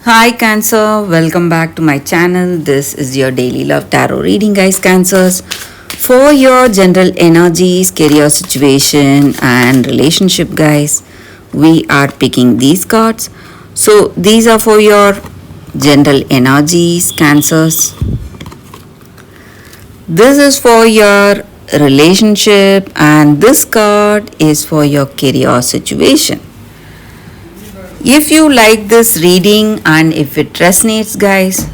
Hi Cancer, welcome back to my channel. This is your daily love tarot reading, guys. Cancers, for your general energies, career situation, and relationship, guys. We are picking these cards. So, these are for your general energies, Cancers. This is for your relationship, and this card is for your career situation. If you like this reading and if it resonates, guys,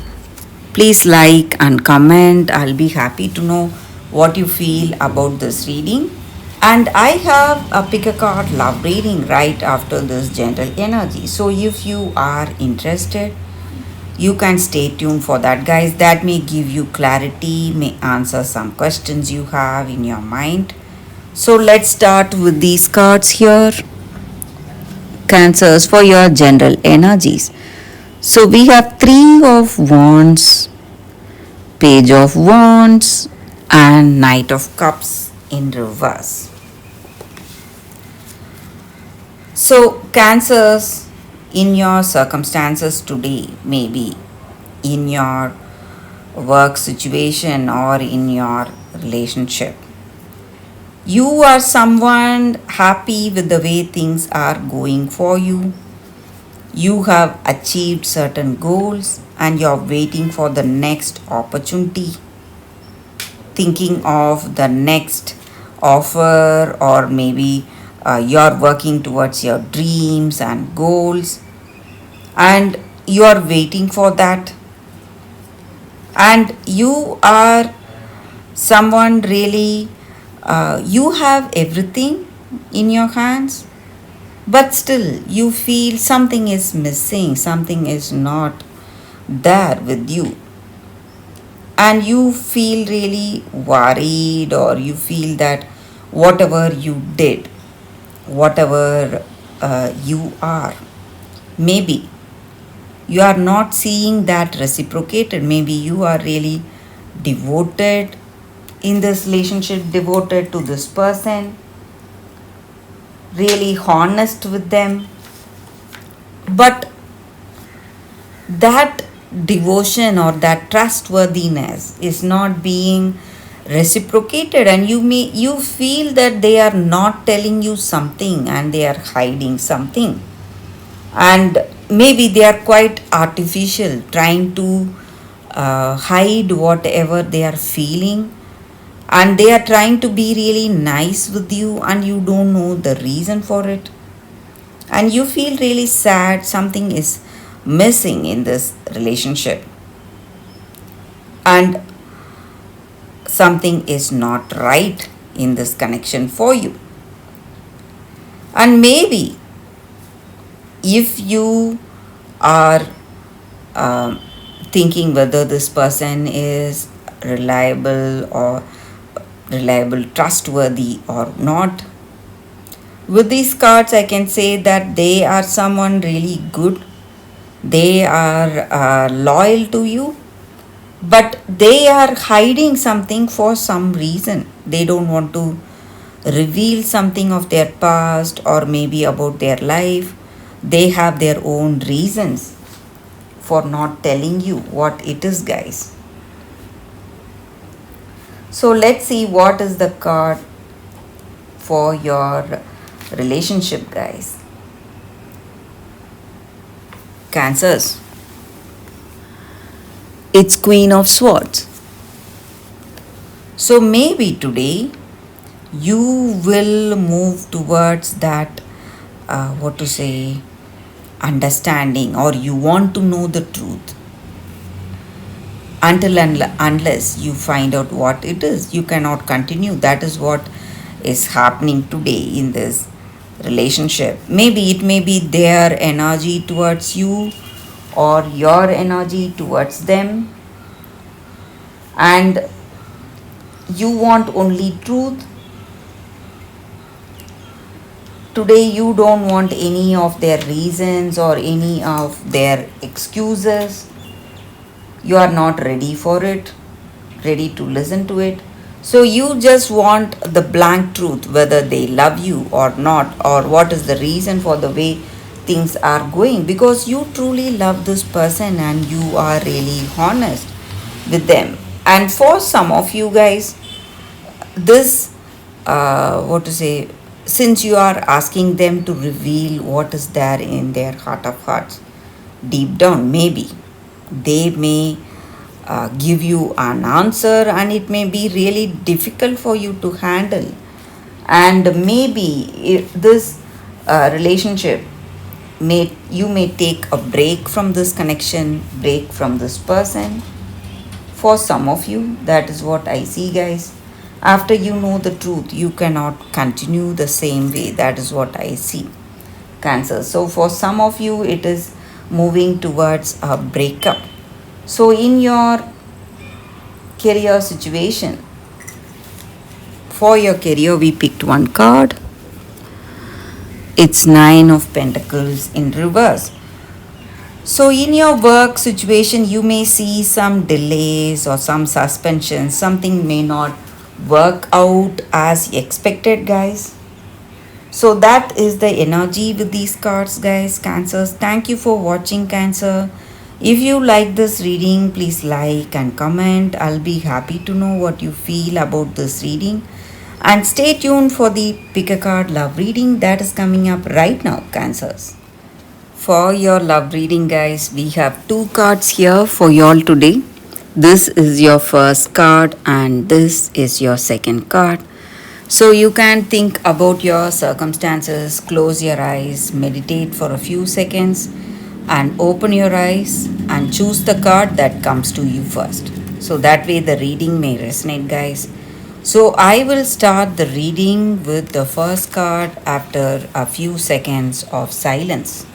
please like and comment. I'll be happy to know what you feel about this reading. And I have a pick a card love reading right after this general energy. So if you are interested, you can stay tuned for that, guys. That may give you clarity, may answer some questions you have in your mind. So let's start with these cards here. Cancers, for your general energies. So we have Three of Wands, Page of Wands, and Knight of Cups in reverse. So, Cancers, in your circumstances today, maybe in your work situation or in your relationship, you are someone happy with the way things are going for you. You have achieved certain goals and you're waiting for the next opportunity, thinking of the next offer, or maybe you're working towards your dreams and goals and you are waiting for that. And you are someone really, you have everything in your hands, but still you feel something is missing, something is not there with you, and you feel really worried, or you feel that whatever you did, whatever you are, maybe you are not seeing that reciprocated. Maybe you are really devoted in this relationship, devoted to this person, really honest with them, but that devotion or that trustworthiness is not being reciprocated, and you feel that they are not telling you something and they are hiding something, and maybe they are quite artificial, trying to hide whatever they are feeling, and they are trying to be really nice with you and you don't know the reason for it, and you feel really sad. Something is missing in this relationship and something is not right in this connection for you. And maybe if you are thinking whether this person is reliable, trustworthy or not, with these cards I can say that they are someone really good. They are loyal to you, but they are hiding something for some reason. They don't want to reveal something of their past or maybe about their life. They have their own reasons for not telling you what it is, guys. So let's see what is the card for your relationship, guys. Cancers, it's Queen of Swords. So maybe today you will move towards that, understanding, or you want to know the truth. Until and unless you find out what it is, you cannot continue. That is what is happening today in this relationship. Maybe it may be their energy towards you or your energy towards them, and you want only truth. Today you don't want any of their reasons or any of their excuses. You are not ready for it, ready to listen to it. So you just want the blank truth, whether they love you or not, or what is the reason for the way things are going, because you truly love this person and you are really honest with them. And for some of you guys, this what to say, since you are asking them to reveal what is there in their heart of hearts, deep down, maybe they may give you an answer and it may be really difficult for you to handle. And maybe if this relationship may, you may take a break from this connection, break from this person. For some of you, that is what I see, guys. After you know the truth, you cannot continue the same way. That is what I see, Cancer. So for some of you, it is moving towards a breakup. So in your career situation, for your career, we picked one card. It's Nine of Pentacles in reverse. So in your work situation, you may see some delays or some suspension. Something may not work out as expected, guys. So that is the energy with these cards, guys. Cancers, thank you for watching, Cancer. If you like this reading, please like and comment. I'll be happy to know what you feel about this reading. And stay tuned for the pick a card love reading that is coming up right now, Cancers. For your love reading, guys, we have two cards here for y'all today. This is your first card and this is your second card. So you can think about your circumstances, close your eyes, meditate for a few seconds, and open your eyes and choose the card that comes to you first. So that way the reading may resonate, guys. So I will start the reading with the first card after a few seconds of silence.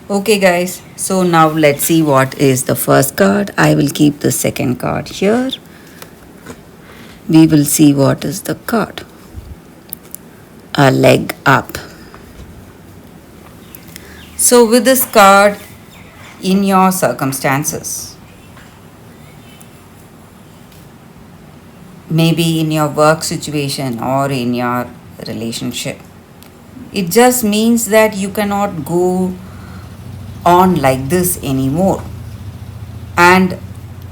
Okay, guys, so now let's see what is the first card. I will keep the second card here. We will see what is the card. A leg up. So with this card, in your circumstances, maybe in your work situation or in your relationship, it just means that you cannot go on like this anymore, and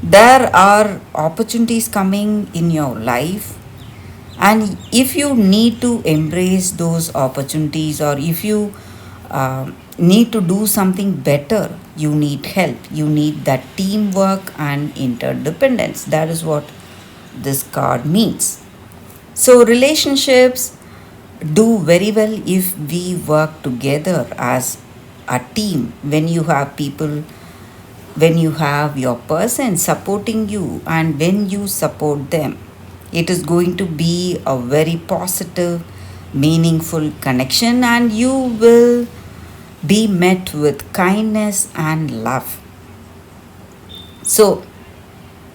there are opportunities coming in your life, and if you need to embrace those opportunities, or if you need to do something better, you need help, you need that teamwork and interdependence. That is what this card means. So relationships do very well if we work together as a team. When you have people, when you have your person supporting you, and when you support them, it is going to be a very positive, meaningful connection, and you will be met with kindness and love. So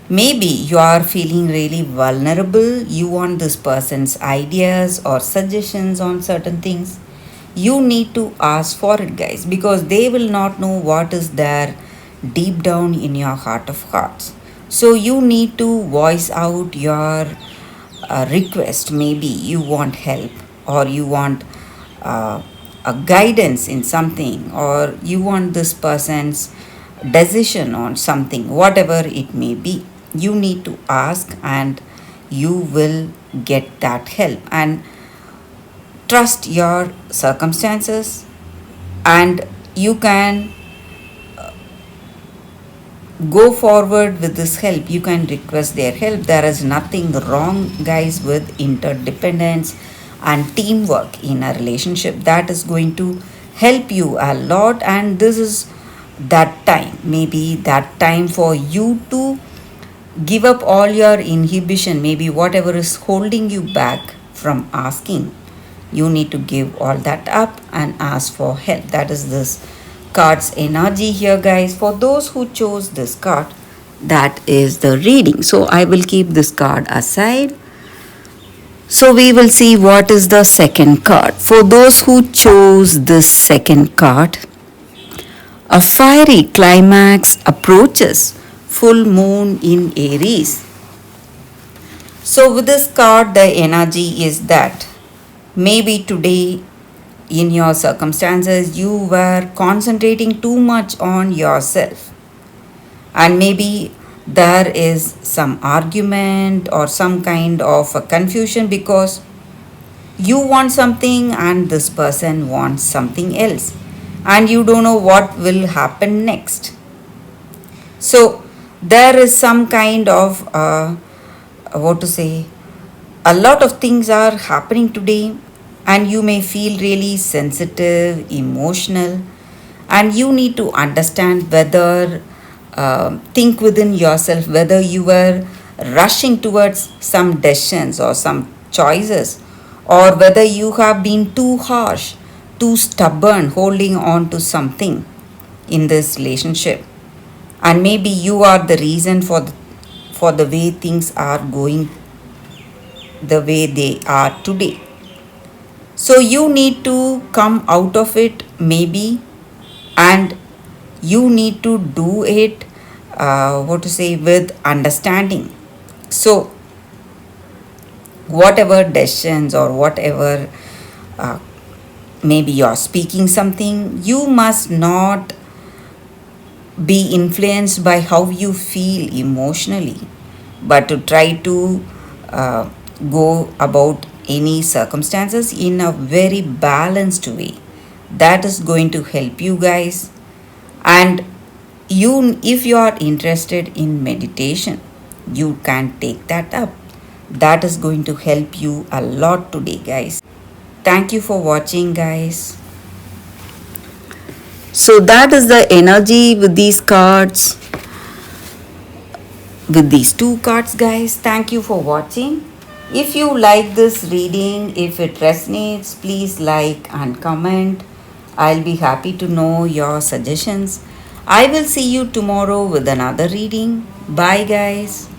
maybe you are feeling really vulnerable, you want this person's ideas or suggestions on certain things. You need to ask for it, guys, because they will not know what is there deep down in your heart of hearts. So you need to voice out your request. Maybe you want help, or you want a guidance in something, or you want this person's decision on something, whatever it may be. You need to ask and you will get that help. And trust your circumstances, and you can go forward with this help. You can request their help. There is nothing wrong, guys, with interdependence and teamwork in a relationship. That is going to help you a lot, and this is that time, maybe that time for you to give up all your inhibition, maybe whatever is holding you back from asking. You need to give all that up and ask for help. That is this card's energy here, guys. For those who chose this card, that is the reading. So I will keep this card aside. So we will see what is the second card. For those who chose this second card, a fiery climax approaches, full moon in Aries. So, with this card, the energy is that maybe today in your circumstances you were concentrating too much on yourself, and maybe there is some argument or some kind of a confusion because you want something and this person wants something else, and you don't know what will happen next. So there is some kind of what to say, a lot of things are happening today, and you may feel really sensitive, emotional, and you need to understand whether think within yourself whether you were rushing towards some decisions or some choices, or whether you have been too harsh, too stubborn holding on to something in this relationship, and maybe you are the reason for the way things are going the way they are today. So you need to come out of it maybe, and you need to do it what to say, with understanding. So whatever decisions or whatever, uh, maybe you're speaking something, you must not be influenced by how you feel emotionally, but to try to uh, go about any circumstances in a very balanced way. That is going to help you guys. And you, if you are interested in meditation, you can take that up. That is going to help you a lot today, guys. Thank you for watching, guys. So that is the energy with these cards, with these two cards, guys. Thank you for watching. If you like this reading, if it resonates, please like and comment. I'll be happy to know your suggestions. I will see you tomorrow with another reading. Bye, guys.